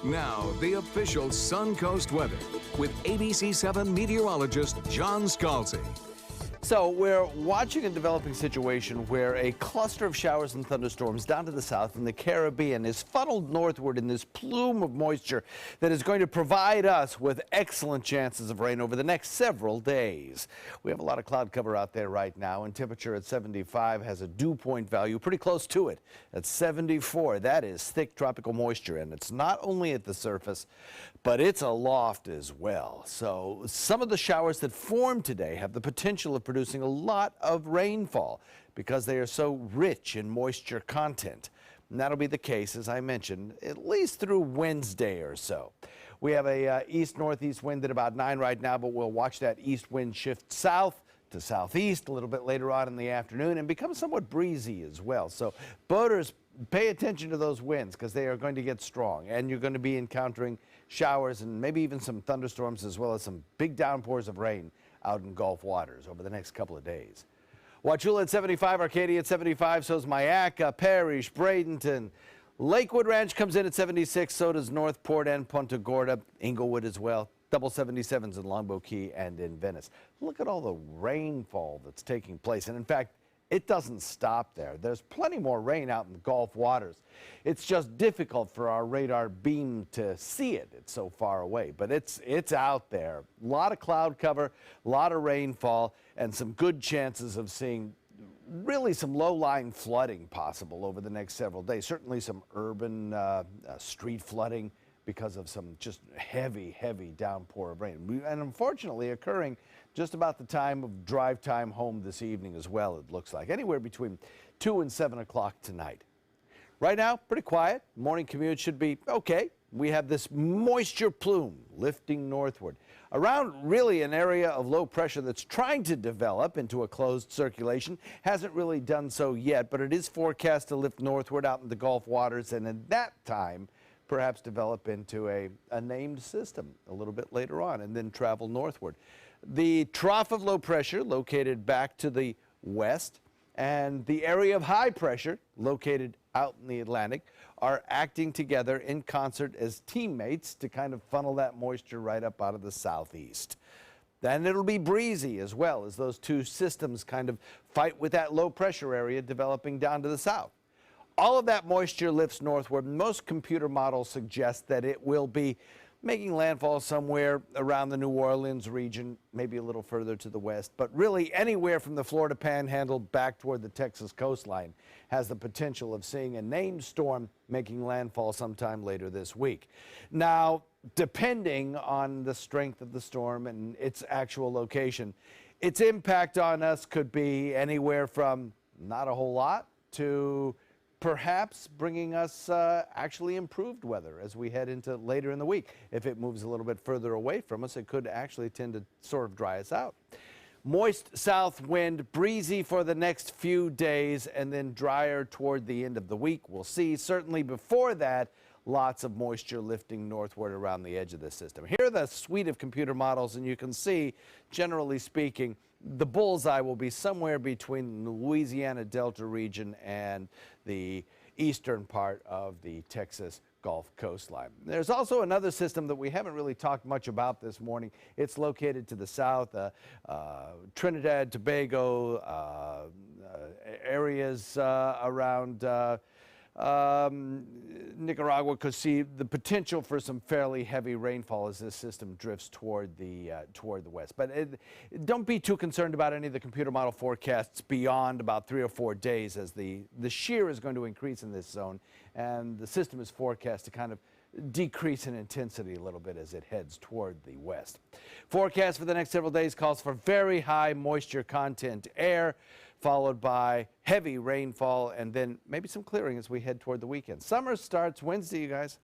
Now, the official Suncoast weather with ABC7 meteorologist John Scalzi. So we're watching a developing situation where a cluster of showers and thunderstorms down to the south in the Caribbean is funneled northward in this plume of moisture that is going to provide us with excellent chances of rain over the next several days. We have a lot of cloud cover out there right now, and temperature at 75 has a dew point value pretty close to it at 74. That is thick tropical moisture, and it's not only at the surface, but it's aloft as well. So some of the showers that formed today have the potential of producing a lot of rainfall because they are so rich in moisture content. And that'll be the case, as I mentioned, at least through Wednesday or so. We have a east-northeast wind at about 9 right now, but we'll watch that east wind shift south to southeast a little bit later on in the afternoon and become somewhat breezy as well. So boaters, pay attention to those winds because they are going to get strong, and you're going to be encountering showers and maybe even some thunderstorms as well as some big downpours of rain out in Gulf waters over the next couple of days. Wauchula at 75, Arcadia at 75, so's Myakka, Parrish, Bradenton. Lakewood Ranch comes in at 76, so does Northport and Punta Gorda, Inglewood as well. Double 77s in Longboat Key and in Venice. Look at all the rainfall that's taking place, and in fact, it doesn't stop there. There's plenty more rain out in the Gulf waters. It's just difficult for our radar beam to see it. It's so far away, but it's out there. A lot of cloud cover, a lot of rainfall, and some good chances of seeing really some low-lying flooding possible over the next several days. Certainly some urban street flooding because of some just heavy downpour of rain. And unfortunately occurring just about the time of drive time home this evening as well, it looks like. Anywhere between 2 and 7 o'clock tonight. Right now, pretty quiet. Morning commute should be okay. We have this moisture plume lifting northward around really an area of low pressure that's trying to develop into a closed circulation. Hasn't really done so yet, but it is forecast to lift northward out in the Gulf waters, and at that time, perhaps develop into a named system a little bit later on and then travel northward. The trough of low pressure located back to the west and the area of high pressure located out in the Atlantic are acting together in concert as teammates to kind of funnel that moisture right up out of the southeast. Then it'll be breezy as well as those two systems kind of fight with that low pressure area developing down to the south. All of that moisture lifts northward. Most computer models suggest that it will be making landfall somewhere around the New Orleans region, maybe a little further to the west, but really anywhere from the Florida Panhandle back toward the Texas coastline has the potential of seeing a named storm making landfall sometime later this week. Now, depending on the strength of the storm and its actual location, its impact on us could be anywhere from not a whole lot to perhaps bringing us actually improved weather as we head into later in the week. If it moves a little bit further away from us, it could actually tend to sort of dry us out. Moist south wind, breezy for the next few days, and then drier toward the end of the week. We'll see. Certainly before that, lots of moisture lifting northward around the edge of the system. Here are the suite of computer models, and you can see, generally speaking, the bullseye will be somewhere between the Louisiana Delta region and the eastern part of the Texas Gulf coastline. There's also another system that we haven't really talked much about this morning. It's located to the south, Trinidad, Tobago, areas around Nicaragua could see the potential for some fairly heavy rainfall as this system drifts toward the west. But don't be too concerned about any of the computer model forecasts beyond about 3 or 4 days, as the shear is going to increase in this zone, and the system is forecast to kind of decrease in intensity a little bit as it heads toward the west. Forecast for the next several days calls for very high moisture content air, followed by heavy rainfall and then maybe some clearing as we head toward the weekend. Summer starts Wednesday, you guys.